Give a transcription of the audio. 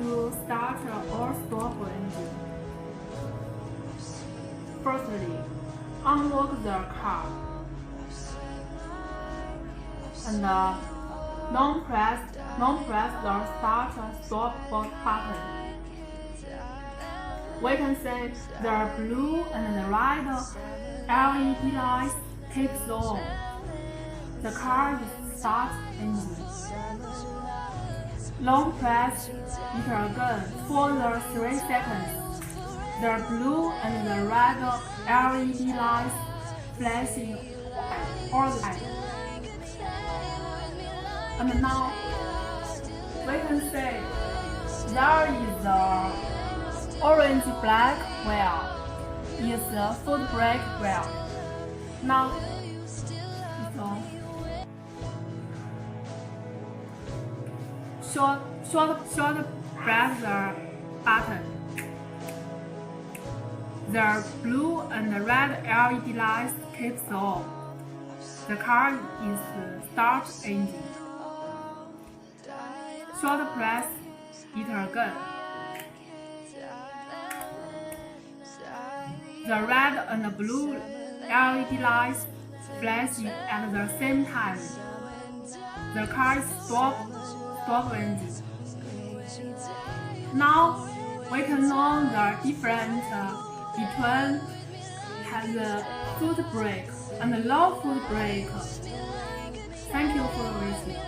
to start or stop engine. Firstly, unlock the car and non-press the start/stop button. We can see the blue and the red LED lights keeps on. The car is start engine. Long press it again for the 3 seconds. The blue and the red LED lights flashing all the time. And now we can see there is the orange-black wheel. It's the foot brake wheel. Now it's on. Short press the button. The blue and the red LED lights keeps on. The car is start engine. Short press it again. The red and the blue LED lights flash at the same time. The car is stop engine. Now we can know the difference between the foot brake and the low foot brake. Thank you for listening.